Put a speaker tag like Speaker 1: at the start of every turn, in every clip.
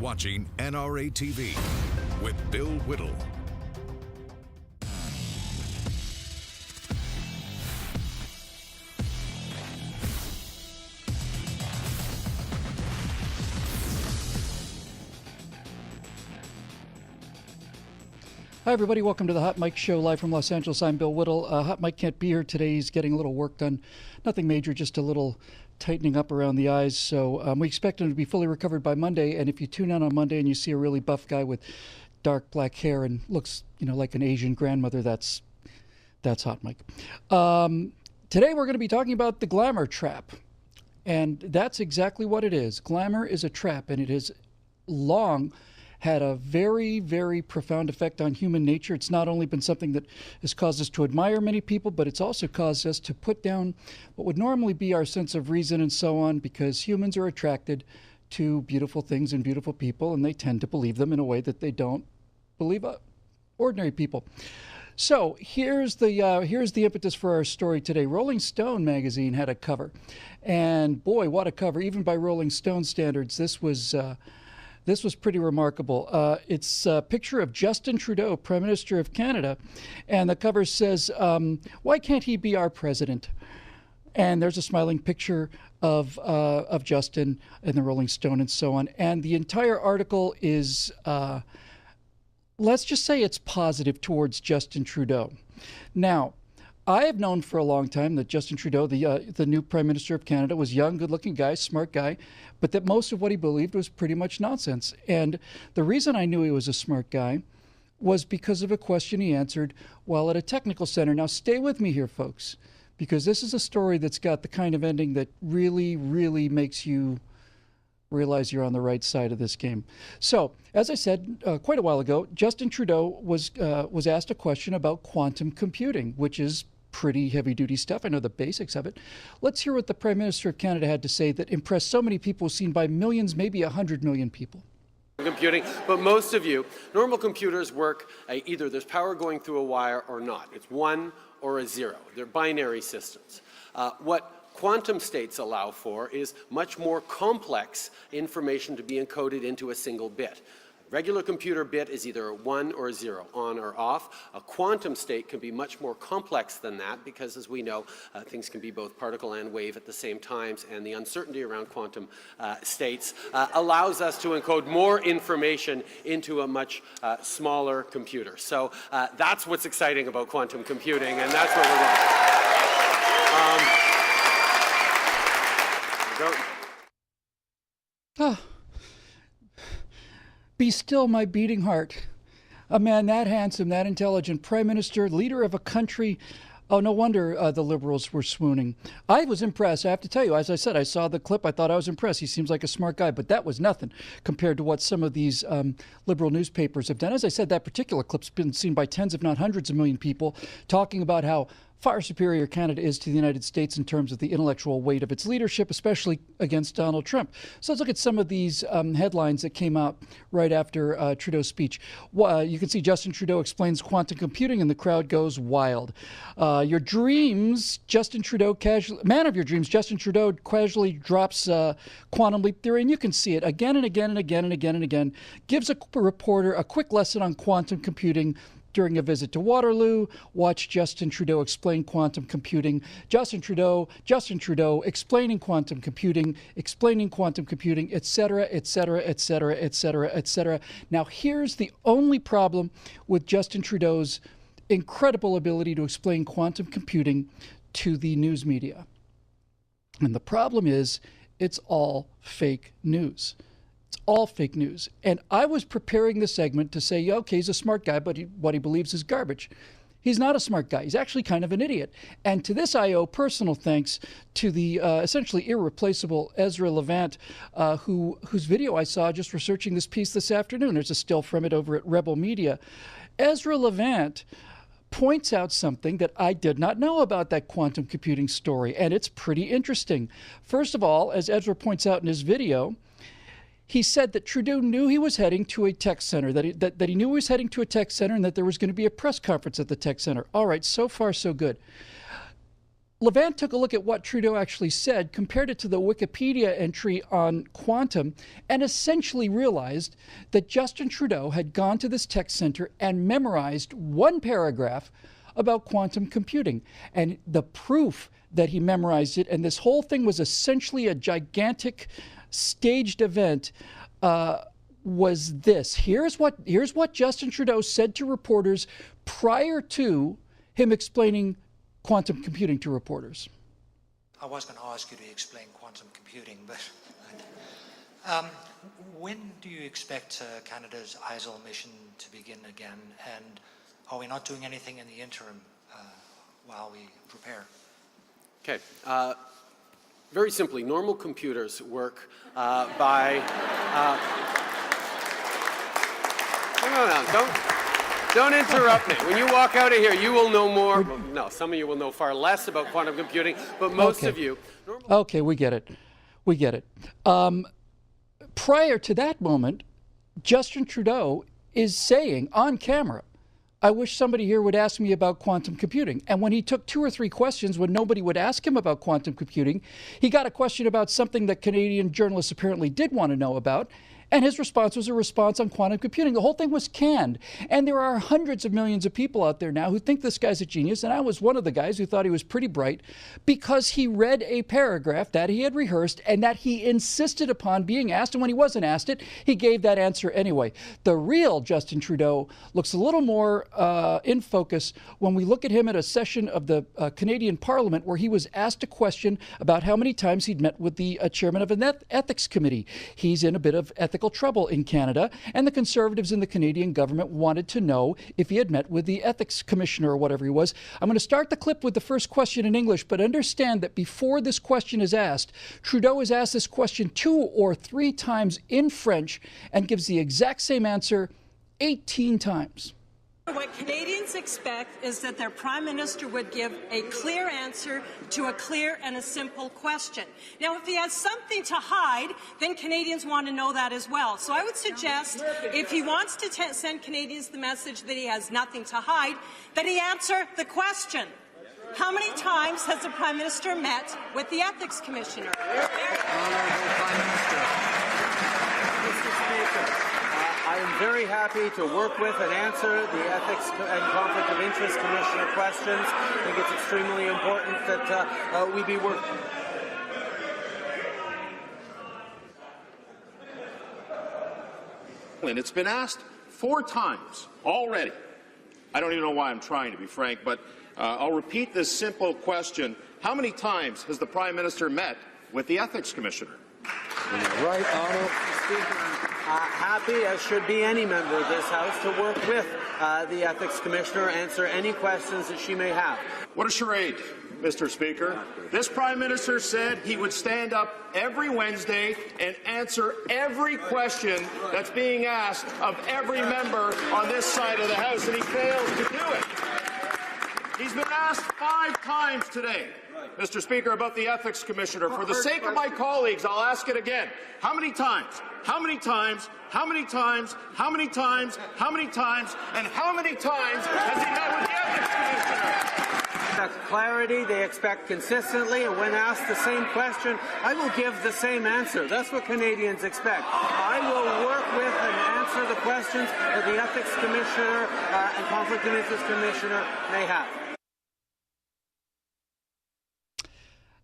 Speaker 1: watching NRATV with Bill Whittle.
Speaker 2: Hi, everybody. Welcome to the Hot Mike Show, live from Los Angeles. I'm Bill Whittle. Hot Mike can't be here today. He's getting a little work done. Nothing major, just a little tightening up around the eyes. So we expect him to be fully recovered by Monday. And if you tune in on Monday and you see a really buff guy with dark black hair and looks, like an Asian grandmother, that's Hot Mike. Today we're going to be talking about the glamour trap. And that's exactly what it is. Glamour is a trap, and it has long had a very, very profound effect on human nature. It's not only been something that has caused us to admire many people, but it's also caused us to put down what would normally be our sense of reason and so on, because humans are attracted to beautiful things and beautiful people, and they tend to believe them in a way that they don't believe ordinary people. So here's the impetus for our story today. Rolling Stone magazine had a cover, and boy, what a cover! Even by Rolling Stone standards, this was pretty remarkable. It's a picture of Justin Trudeau, Prime Minister of Canada, and the cover says, "Why can't he be our president?" And there's a smiling picture of Justin in the Rolling Stone and so on. And the entire article is, let's just say it's positive towards Justin Trudeau. Now, I have known for a long time that Justin Trudeau, the new Prime Minister of Canada, was a young, good-looking guy, smart guy, but that most of what he believed was pretty much nonsense. And the reason I knew he was a smart guy was because of a question he answered while at a technical center. Now, stay with me here, folks, because this is a story that's got the kind of ending that really, really makes you realize you're on the right side of this game. So, as I said quite a while ago, Justin Trudeau was asked a question about quantum computing, which is pretty heavy-duty stuff. I know the basics of it. Let's hear what the Prime Minister of Canada had to say that impressed so many people, seen by millions, maybe 100 million people.
Speaker 3: Computing, but most of you, normal computers work either there's power going through a wire or not. It's 1 or a 0. They're binary systems. What quantum states allow for is much more complex information to be encoded into a single bit. A regular computer bit is either a 1 or a 0, on or off. A quantum state can be much more complex than that because, as we know, things can be both particle and wave at the same times, and the uncertainty around quantum states allows us to encode more information into a much smaller computer. So that's what's exciting about quantum computing, and that's what we're going.
Speaker 2: Be still, my beating heart. A man that handsome, that intelligent, Prime Minister, leader of a country. Oh, no wonder the Liberals were swooning. I was impressed. I have to tell you, as I said, I saw the clip. I thought I was impressed. He seems like a smart guy, but that was nothing compared to what some of these liberal newspapers have done. As I said, that particular clip's been seen by tens, if not hundreds of million people, talking about how far superior Canada is to the United States in terms of the intellectual weight of its leadership, especially against Donald Trump. So let's look at some of these headlines that came out right after Trudeau's speech. You can see Justin Trudeau explains quantum computing and the crowd goes wild. Your dreams, Justin Trudeau, man of your dreams, Justin Trudeau casually drops quantum leap theory, and you can see it again and again and again and again and again. Gives a reporter a quick lesson on quantum computing during a visit to Waterloo. Watch Justin Trudeau explain quantum computing. Justin Trudeau explaining quantum computing, etc., etc., etc., etc., etc. Now, here's the only problem with Justin Trudeau's incredible ability to explain quantum computing to the news media. And the problem is, it's all fake news. It's all fake news. And I was preparing the segment to say, okay, he's a smart guy, but what he believes is garbage. He's not a smart guy. He's actually kind of an idiot. And to this, I owe personal thanks to the essentially irreplaceable Ezra Levant, whose video I saw just researching this piece this afternoon. There's a still from it over at Rebel Media. Ezra Levant points out something that I did not know about that quantum computing story, and it's pretty interesting. First of all, as Ezra points out in his video, he said that Trudeau knew he was heading to a tech center, that he knew he was heading to a tech center and that there was going to be a press conference at the tech center. All right, so far so good. Levant took a look at what Trudeau actually said, compared it to the Wikipedia entry on quantum, and essentially realized that Justin Trudeau had gone to this tech center and memorized one paragraph about quantum computing. And the proof that he memorized it, and this whole thing was essentially a gigantic staged event, was this. Here's what Justin Trudeau said to reporters prior to him explaining quantum computing to reporters.
Speaker 4: I was going to ask you to explain quantum computing, but when do you expect Canada's ISIL mission to begin again? And are we not doing anything in the interim while we prepare?
Speaker 3: Okay. Very simply, normal computers work by... No, don't interrupt me. When you walk out of here, you will know more. Well, no, some of you will know far less about quantum computing, but most of you...
Speaker 2: Okay, we get it. We get it. Prior to that moment, Justin Trudeau is saying on camera, I wish somebody here would ask me about quantum computing. And when he took 2 or 3 questions when nobody would ask him about quantum computing, he got a question about something that Canadian journalists apparently did want to know about. And his response was a response on quantum computing. The whole thing was canned. And there are hundreds of millions of people out there now who think this guy's a genius. And I was one of the guys who thought he was pretty bright because he read a paragraph that he had rehearsed and that he insisted upon being asked. And when he wasn't asked it, he gave that answer anyway. The real Justin Trudeau looks a little more in focus when we look at him at a session of the Canadian Parliament where he was asked a question about how many times he'd met with the chairman of an ethics committee. He's in a bit of ethical trouble in Canada, and the Conservatives in the Canadian government wanted to know if he had met with the ethics commissioner or whatever he was. I'm going to start the clip with the first question in English, but understand that before this question is asked, Trudeau is asked this question 2 or 3 times in French and gives the exact same answer 18 times.
Speaker 5: What Canadians expect is that their Prime Minister would give a clear answer to a clear and a simple question. Now, if he has something to hide, then Canadians want to know that as well. So I would suggest, if he wants to send Canadians the message that he has nothing to hide, that he answer the question. How many times has the Prime Minister met with the Ethics Commissioner?
Speaker 3: I am very happy to work with and answer the Ethics and Conflict of Interest Commissioner questions. I think it's extremely important that we be working.
Speaker 6: It's been asked 4 times already. I don't even know why I'm trying, to be frank, but I'll repeat this simple question. How many times has the Prime Minister met with the Ethics Commissioner?
Speaker 3: Right, Honourable Speaker. Happy, as should be any member of this House, to work with the Ethics Commissioner, answer any questions that she may have.
Speaker 6: What a charade, Mr. Speaker. This Prime Minister said he would stand up every Wednesday and answer every question that's being asked of every member on this side of the House, and he fails to do it. He's been asked 5 times today, Mr. Speaker, about the Ethics Commissioner. For the sake of my colleagues, I'll ask it again. How many times? How many times? How many times? How many times? How many times? And how many times has he met with the Ethics Commissioner?
Speaker 3: Expect clarity, they expect consistently, and when asked the same question, I will give the same answer. That's what Canadians expect. I will work with and answer the questions that the Ethics Commissioner and Conflict of Interest Commissioner may have.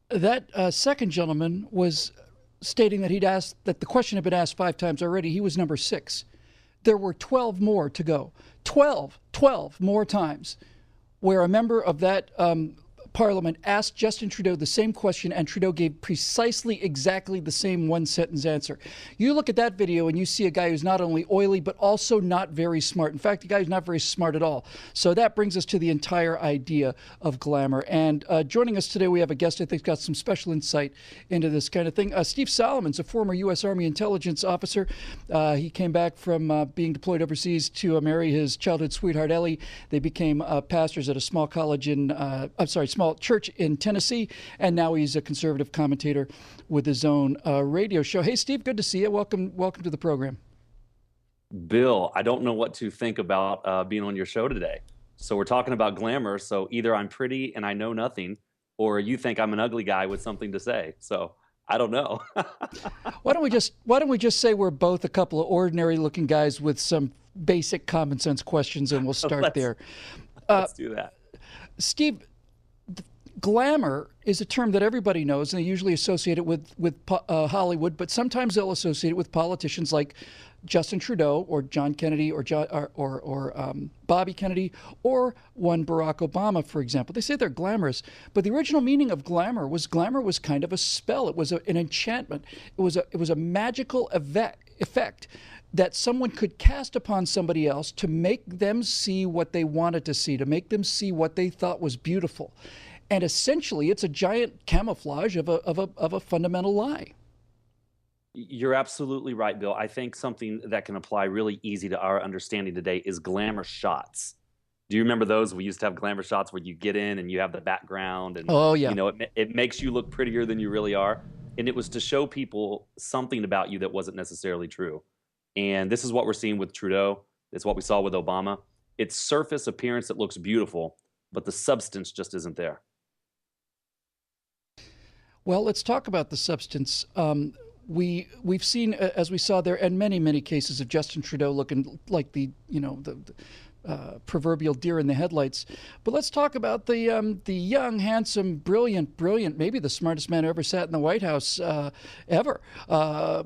Speaker 2: That second gentleman was stating that that the question had been asked 5 times already. He was number 6. There were 12 more to go. 12 more times where a member of that Parliament asked Justin Trudeau the same question, and Trudeau gave precisely exactly the same 1-sentence answer. You look at that video and you see a guy who's not only oily, but also not very smart. In fact, the guy who's not very smart at all. So that brings us to the entire idea of glamour. And joining us today, we have a guest I think's got some special insight into this kind of thing. Steve Solomon's a former U.S. Army intelligence officer. He came back from being deployed overseas to marry his childhood sweetheart, Ellie. They became pastors at a small college in, small church in Tennessee, and now he's a conservative commentator with his own radio show. Hey, Steve, good to see you. Welcome to the program.
Speaker 7: Bill, I don't know what to think about being on your show today. So we're talking about glamour. So either I'm pretty and I know nothing, or you think I'm an ugly guy with something to say. So I don't know.
Speaker 2: Why don't we just say we're both a couple of ordinary looking guys with some basic common sense questions, and we'll start there.
Speaker 7: Let's do that.
Speaker 2: Steve, glamour is a term that everybody knows, and they usually associate it with Hollywood, but sometimes they'll associate it with politicians like Justin Trudeau or John Kennedy or Bobby Kennedy or one Barack Obama, for example. They say they're glamorous, but the original meaning of glamour was kind of a spell. It was an enchantment. It was a magical effect that someone could cast upon somebody else to make them see what they wanted to see, to make them see what they thought was beautiful. And essentially, it's a giant camouflage of a fundamental lie.
Speaker 7: You're absolutely right, Bill. I think something that can apply really easy to our understanding today is glamour shots. Do you remember those? We used to have glamour shots where you get in and you have the background, and
Speaker 2: oh yeah,
Speaker 7: it makes you look prettier than you really are. And it was to show people something about you that wasn't necessarily true. And this is what we're seeing with Trudeau. It's what we saw with Obama. It's surface appearance that looks beautiful, but the substance just isn't there.
Speaker 2: Well, let's talk about the substance. We've seen, as we saw there, and many cases of Justin Trudeau looking like the proverbial deer in the headlights. But let's talk about the young, handsome, brilliant, maybe the smartest man who ever sat in the White House ever.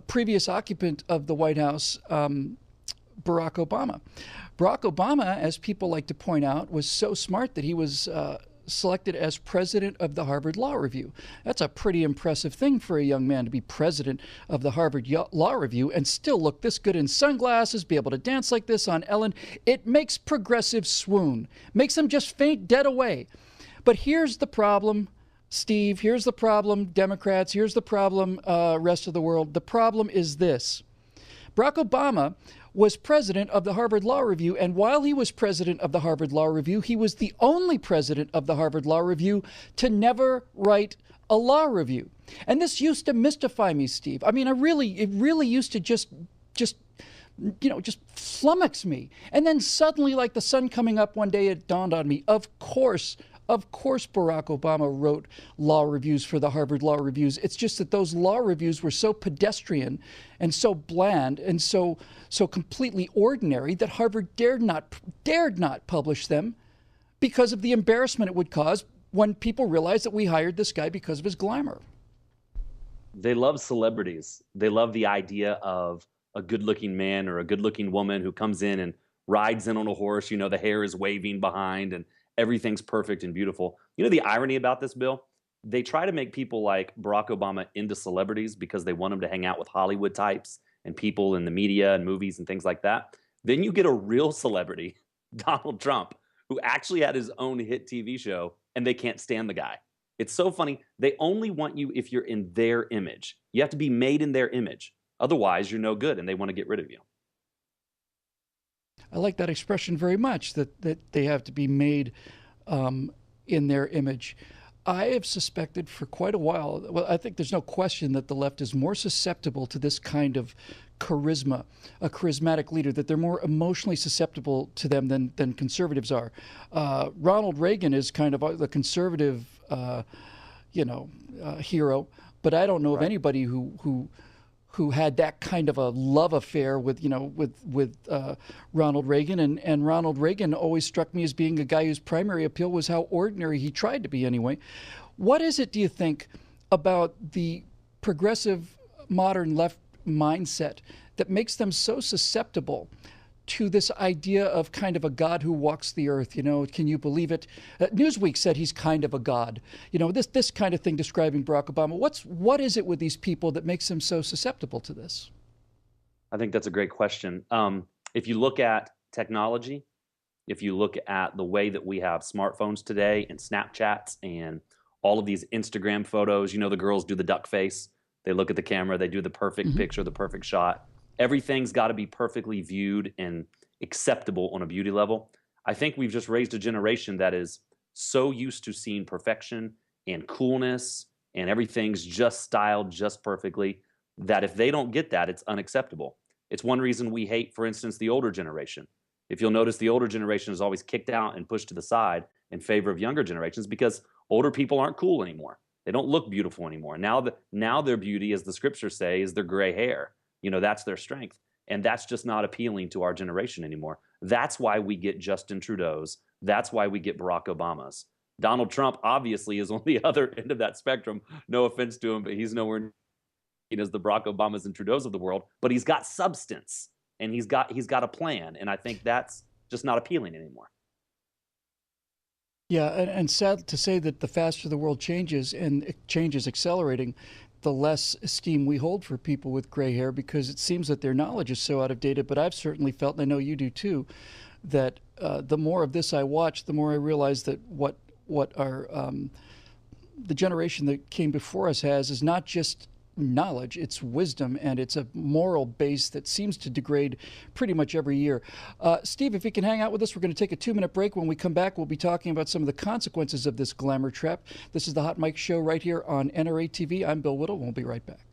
Speaker 2: Previous occupant of the White House, Barack Obama. Barack Obama, as people like to point out, was so smart that he was selected as president of the Harvard Law Review. That's a pretty impressive thing for a young man to be president of the Harvard Law Review and still look this good in sunglasses, be able to dance like this on Ellen. It makes progressives swoon, makes them just faint dead away. But here's the problem, Steve, here's the problem, Democrats, here's the problem, rest of the world. The problem is this. Barack Obama was president of the Harvard Law Review, and while he was president of the Harvard Law Review, he was the only president of the Harvard Law Review to never write a law review. And this used to mystify me, Steve. I mean, it really used to just flummox me. And then suddenly, like the sun coming up one day, it dawned on me, of course, Barack Obama wrote law reviews for the Harvard Law Reviews. It's just that those law reviews were so pedestrian and so bland and so completely ordinary that Harvard dared not publish them because of the embarrassment it would cause when people realized that we hired this guy because of his glamour.
Speaker 7: They love celebrities. They love the idea of a good-looking man or a good-looking woman who comes in and rides in on a horse. The hair is waving behind and everything's perfect and beautiful. The irony about this, Bill? They try to make people like Barack Obama into celebrities because they want them to hang out with Hollywood types and people in the media and movies and things like that. Then you get a real celebrity, Donald Trump, who actually had his own hit TV show, and they can't stand the guy. It's so funny. They only want you if you're in their image. You have to be made in their image. Otherwise, you're no good, and they want to get rid of you.
Speaker 2: I like that expression very much, that they have to be made in their image. I have suspected for quite a while, well, I think there's no question that the left is more susceptible to this kind of charisma, a charismatic leader, that they're more emotionally susceptible to them than conservatives are. Ronald Reagan is kind of the conservative, hero, but I don't know of anybody who had that kind of a love affair with Ronald Reagan. And Ronald Reagan always struck me as being a guy whose primary appeal was how ordinary he tried to be anyway. What is it, do you think, about the progressive modern left mindset that makes them so susceptible to this idea of kind of a God who walks the earth? Can you believe it? Newsweek said he's kind of a god. This kind of thing describing Barack Obama. What is it with these people that makes them so susceptible to this?
Speaker 7: I think that's a great question. If you look at technology, if you look at the way that we have smartphones today and Snapchats and all of these Instagram photos, the girls do the duck face. They look at the camera, they do the perfect picture, the perfect shot. Everything's got to be perfectly viewed and acceptable on a beauty level. I think we've just raised a generation that is so used to seeing perfection and coolness and everything's just styled just perfectly that if they don't get that, it's unacceptable. It's one reason we hate, for instance, the older generation. If you'll notice, the older generation is always kicked out and pushed to the side in favor of younger generations because Older people aren't cool anymore. They don't look beautiful anymore. Now their beauty, as the scriptures say, is their gray hair. That's their strength. And that's just not appealing to our generation anymore. That's why we get Justin Trudeau's. That's why we get Barack Obama's. Donald Trump obviously is on the other end of that spectrum. No offense to him, but he's nowhere near as the Barack Obamas and Trudeau's of the world. But he's got substance, and he's got a plan. And I think that's just not appealing anymore.
Speaker 2: Yeah, and sad to say that the faster the world changes, and it changes accelerating, the less esteem we hold for people with gray hair, because it seems that their knowledge is so out of date. But I've certainly felt, and I know you do too, that the more of this I watch, the more I realize that what our the generation that came before us has is not just knowledge, it's wisdom, and it's a moral base that seems to degrade pretty much every year. Steve, if you can hang out with us, we're going to take a 2-minute break. When we come back, we'll be talking about some of the consequences of this glamour trap. This is the Hot Mic Show right here on NRATV. I'm Bill Whittle. We'll be right back.